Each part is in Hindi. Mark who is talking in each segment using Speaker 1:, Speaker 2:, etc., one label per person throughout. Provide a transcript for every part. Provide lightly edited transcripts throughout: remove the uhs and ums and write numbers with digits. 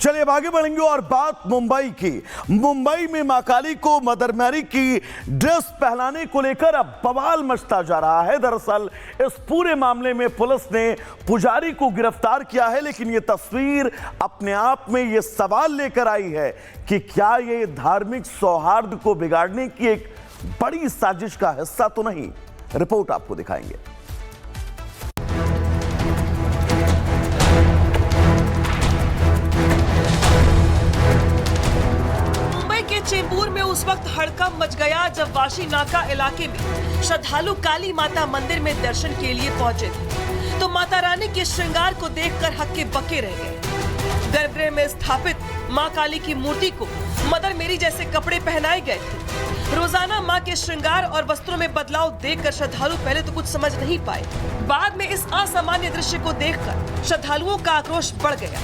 Speaker 1: चलिए अब आगे बढ़ेंगे और बात मुंबई की। मुंबई में मां काली को मदर मैरी की ड्रेस पहनाने को लेकर अब बवाल मचता जा रहा है। दरअसल इस पूरे मामले में पुलिस ने पुजारी को गिरफ्तार किया है, लेकिन यह तस्वीर अपने आप में यह सवाल लेकर आई है कि क्या यह धार्मिक सौहार्द को बिगाड़ने की एक बड़ी साजिश का हिस्सा तो नहीं। रिपोर्ट आपको दिखाएंगे।
Speaker 2: चेंबूर में उस वक्त हड़कंप मच गया जब वाशी नाका इलाके में श्रद्धालु काली माता मंदिर में दर्शन के लिए पहुंचे थे, तो माता रानी के श्रृंगार को देखकर हक्के बक्के रह गए। गर्भगृह में स्थापित मां काली की मूर्ति को मदर मेरी जैसे कपड़े पहनाए गए थे। रोजाना मां के श्रृंगार और वस्त्रों में बदलाव देखकर श्रद्धालु पहले तो कुछ समझ नहीं पाए। बाद में इस असामान्य दृश्य को देखकर श्रद्धालुओं का आक्रोश बढ़ गया।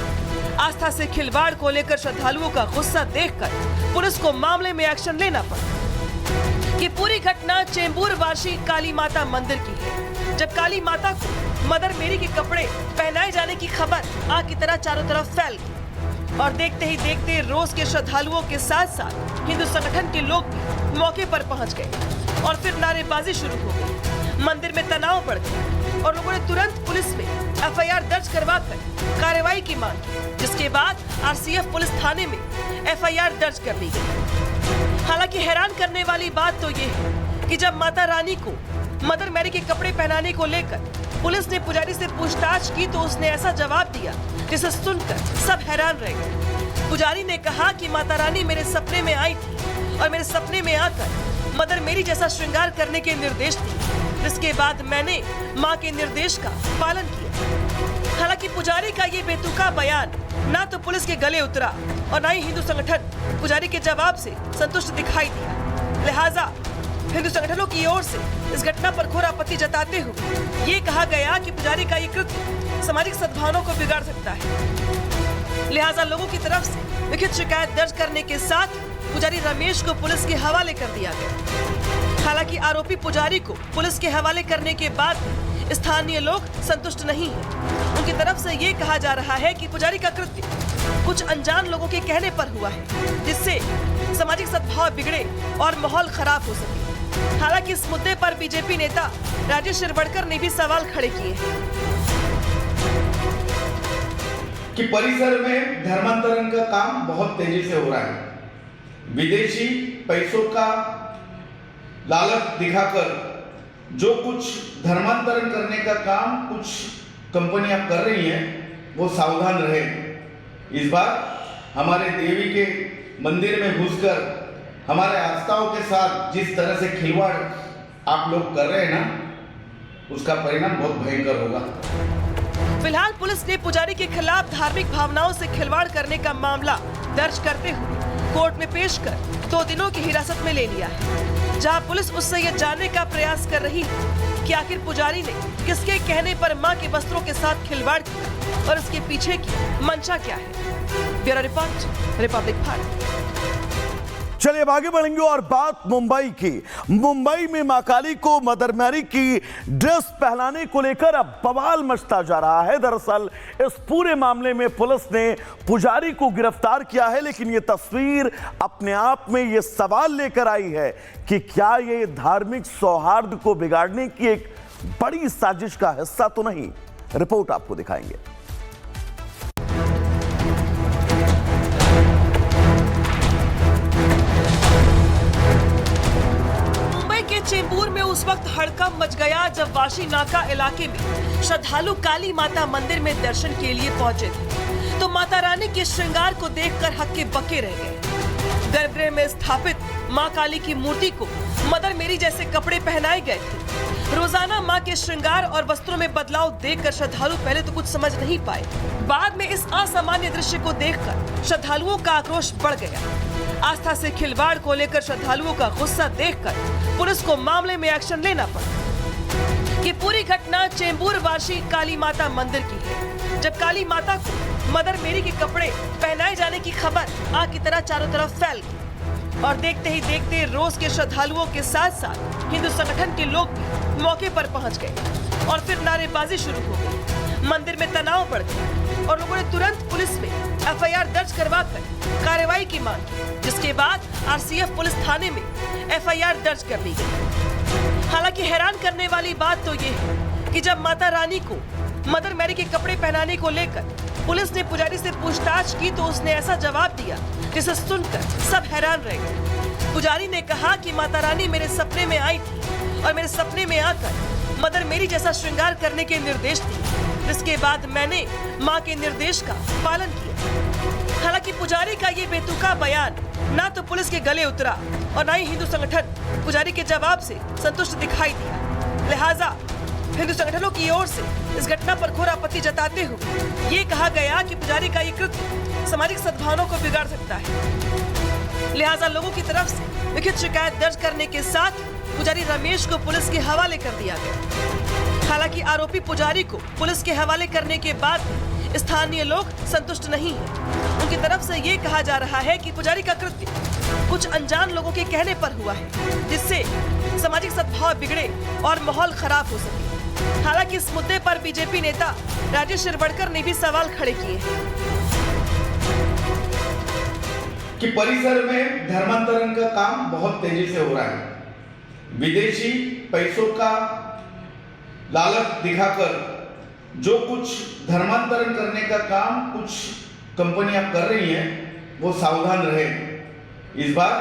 Speaker 2: आस्था से खिलवाड़ को लेकर श्रद्धालुओं का गुस्सा देखकर पुलिस को मामले में एक्शन लेना पड़ा। ये पूरी घटना चेंबूर वाशी काली माता मंदिर की है, जब काली माता को मदर मेरी के कपड़े पहनाए जाने की खबर आग की तरह चारों तरफ फैल गई और देखते ही देखते रोज के श्रद्धालुओं के साथ साथ हिंदू संगठन के लोग भी मौके पर पहुंच गए और फिर नारेबाजी शुरू हो गई। मंदिर में तनाव बढ़ गया और लोगों ने तुरंत पुलिस में एफआईआर दर्ज करवाकर कार्रवाई की मांग की, जिसके बाद आरसीएफ पुलिस थाने में एफआईआर दर्ज कर दी गई। हालांकि हैरान करने वाली बात तो ये है कि जब माता रानी को मदर मैरी के कपड़े पहनाने को लेकर पुलिस ने पुजारी से पूछताछ की तो उसने ऐसा जवाब दिया जिसे सुनकर सब हैरान रह गए। पुजारी ने कहा कि माता रानी मेरे सपने में आई थी और मेरे सपने में आकर मदर मेरी जैसा श्रृंगार करने के निर्देश दिए, जिसके बाद मैंने मां के निर्देश का पालन किया। हालांकि पुजारी का ये बेतुका बयान ना तो पुलिस के गले उतरा और ना ही हिंदू संगठन पुजारी के जवाब से संतुष्ट दिखाई दिया। लिहाजा हिंदू संगठनों की ओर से इस घटना पर घोर आपत्ति जताते हुए ये कहा गया कि पुजारी का ये कृत्य सामाजिक सद्भावना को बिगाड़ सकता है। लिहाजा लोगों की तरफ से लिखित शिकायत दर्ज करने के साथ पुजारी रमेश को पुलिस के हवाले कर दिया गया। हालांकि आरोपी पुजारी को पुलिस के हवाले करने के बाद भी स्थानीय लोग संतुष्ट नहीं हैं। उनकी तरफ से ये कहा जा रहा है कि पुजारी का कृत्य कुछ अनजान लोगों के कहने पर हुआ है, जिससे सामाजिक सद्भाव बिगड़े और माहौल खराब हो सके। हालांकि इस मुद्दे पर बीजेपी नेता राजेश शिरवड़कर ने भी सवाल खड़े किए हैं
Speaker 3: कि परिसर में धर्मांतरण का काम बहुत तेजी से हो रहा है। विदेशी पैसों का लालच दिखाकर जो कुछ धर्मांतरण करने का काम कुछ कंपनियां कर रही हैं, वो सावधान रहे। इस बार हमारे देवी के मंदिर में घुसकर हमारे आस्थाओं के साथ जिस तरह से खिलवाड़ आप लोग कर रहे हैं ना, उसका परिणाम बहुत भयंकर होगा।
Speaker 2: फिलहाल पुलिस ने पुजारी के खिलाफ धार्मिक भावनाओं से खिलवाड़ करने का मामला दर्ज करते हुए कोर्ट में पेश कर 2 दिनों की हिरासत में ले लिया है, जहां पुलिस उससे यह जानने का प्रयास कर रही है कि आखिर पुजारी ने किसके कहने पर मां के वस्त्रों के साथ खिलवाड़ किया और उसके पीछे की मंशा क्या है। Bureau report, Republic Bharat.
Speaker 1: चलिए अब आगे बढ़ेंगे और बात मुंबई की। मुंबई में मां काली को मदर मैरी की ड्रेस पहनाने को लेकर अब बवाल मचता जा रहा है। दरअसल इस पूरे मामले में पुलिस ने पुजारी को गिरफ्तार किया है, लेकिन यह तस्वीर अपने आप में यह सवाल लेकर आई है कि क्या यह धार्मिक सौहार्द को बिगाड़ने की एक बड़ी साजिश का हिस्सा तो नहीं। रिपोर्ट आपको दिखाएंगे।
Speaker 2: चेंबूर में उस वक्त हड़कंप मच गया जब वाशी नाका इलाके में श्रद्धालु काली माता मंदिर में दर्शन के लिए पहुंचे थे, तो माता रानी के श्रृंगार को देखकर हक्के बक्के रह गए। गर्भगृह में स्थापित मां काली की मूर्ति को मदर मेरी जैसे कपड़े पहनाए गए थे। रोजाना मां के श्रृंगार और वस्त्रों में बदलाव देखकर श्रद्धालु पहले तो कुछ समझ नहीं पाए। बाद में इस असामान्य दृश्य को देखकर श्रद्धालुओं का आक्रोश बढ़ गया। आस्था से खिलवाड़ को लेकर श्रद्धालुओं का गुस्सा देखकर पुलिस को मामले में एक्शन लेना पड़ा। ये पूरी घटना चेंबूर वाशी काली माता मंदिर की है, जब काली माता को मदर मेरी के कपड़े पहनाए जाने की खबर आग की तरह चारों तरफ फैल गई और देखते ही देखते रोज के श्रद्धालुओं के साथ साथ हिंदू संगठन के लोग भी मौके पर पहुंच गए और फिर नारेबाजी शुरू हो गई। मंदिर में तनाव बढ़ गया और लोगों ने तुरंत पुलिस में एफआईआर दर्ज करवाकर कार्रवाई की मांग की, जिसके बाद आरसीएफ पुलिस थाने में एफआईआर दर्ज कर ली गई। हालांकि हैरान करने वाली बात तो ये है कि जब माता रानी को मदर मैरी के कपड़े पहनाने को लेकर पुलिस ने पुजारी से पूछताछ की तो उसने ऐसा जवाब दिया जिसे सुनकर सब हैरान रह गए। पुजारी ने कहा कि माता रानी मेरे सपने में आई थी और मेरे सपने में आकर मदर मैरी जैसा श्रृंगार करने के निर्देश दिए, जिसके बाद मैंने मां के निर्देश का पालन किया। हालांकि पुजारी का ये बेतुका बयान ना तो पुलिस के गले उतरा और ना ही हिंदू संगठन पुजारी के जवाब से संतुष्ट दिखाई दिया। लिहाजा हिंदू संगठनों की ओर से इस घटना पर घोर आपत्ति जताते हुए ये कहा गया कि पुजारी का ये कृत्य सामाजिक सद्भावना को बिगाड़ सकता है। लिहाजा लोगों की तरफ से लिखित शिकायत दर्ज करने के साथ पुजारी रमेश को पुलिस के हवाले कर दिया गया। हालांकि आरोपी पुजारी को पुलिस के हवाले करने के बाद भी स्थानीय लोग संतुष्ट नहीं हैं। उनकी तरफ से ये कहा जा रहा है कि पुजारी का कृत्य कुछ अनजान लोगों के कहने पर हुआ है, जिससे सामाजिक सद्भाव बिगड़े और माहौल खराब हो सके। हालांकि इस मुद्दे पर बीजेपी नेता राजेश शिरवड़कर ने भी सवाल खड़े किए हैं
Speaker 3: कि परिसर में धर्मांतरण का काम बहुत तेजी से हो रहा है। विदेशी पैसों का लालच दिखाकर जो कुछ धर्मांतरण करने का काम कुछ कंपनियां कर रही हैं, वो सावधान रहे। इस बार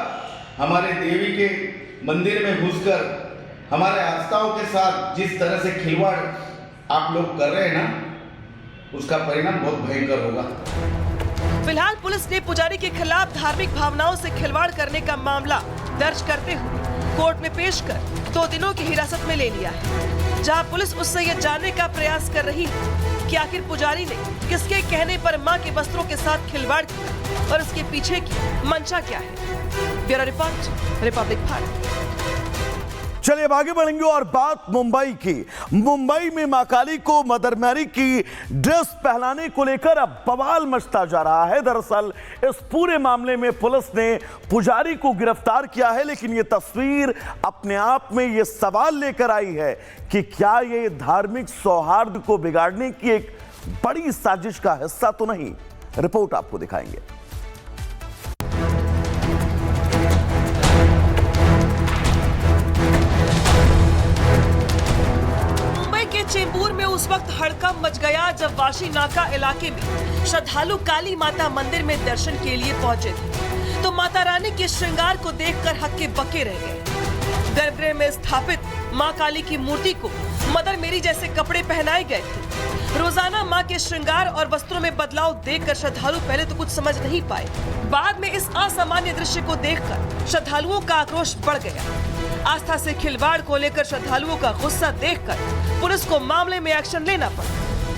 Speaker 3: हमारे देवी के मंदिर में घुसकर हमारे आस्थाओं के साथ जिस तरह से खिलवाड़ आप लोग कर रहे हैं ना, उसका परिणाम बहुत भयंकर होगा।
Speaker 2: फिलहाल पुलिस ने पुजारी के खिलाफ धार्मिक भावनाओं से खिलवाड़ करने का मामला दर्ज करते हुए कोर्ट में पेश कर 2 दिनों की हिरासत में ले लिया है, जहां पुलिस उससे यह जानने का प्रयास कर रही है कि आखिर पुजारी ने किसके कहने पर मां के वस्त्रों के साथ खिलवाड़ किया और इसके पीछे की मंशा क्या है। Bureau report, Republic Bharat.
Speaker 1: चलिए अब आगे बढ़ेंगे और बात मुंबई की। मुंबई में मां काली को मदर मैरी की ड्रेस पहनाने को लेकर अब बवाल मचता जा रहा है। दरअसल इस पूरे मामले में पुलिस ने पुजारी को गिरफ्तार किया है, लेकिन यह तस्वीर अपने आप में यह सवाल लेकर आई है कि क्या यह धार्मिक सौहार्द को बिगाड़ने की एक बड़ी साजिश का हिस्सा तो नहीं। रिपोर्ट आपको दिखाएंगे।
Speaker 2: चेंबूर में उस वक्त हड़कंप मच गया जब वाशी नाका इलाके में श्रद्धालु काली माता मंदिर में दर्शन के लिए पहुंचे थे, तो माता रानी के श्रृंगार को देखकर हक्के बक्के रह गए। गर्भगृह में स्थापित मां काली की मूर्ति को मदर मैरी जैसे कपड़े पहनाए गए थे। रोजाना मां के श्रृंगार और वस्त्रों में बदलाव देखकर श्रद्धालु पहले तो कुछ समझ नहीं पाए। बाद में इस असामान्य दृश्य को देखकर श्रद्धालुओं का आक्रोश बढ़ गया। आस्था से खिलवाड़ को लेकर श्रद्धालुओं का गुस्सा देखकर पुलिस को मामले में एक्शन लेना पड़ा।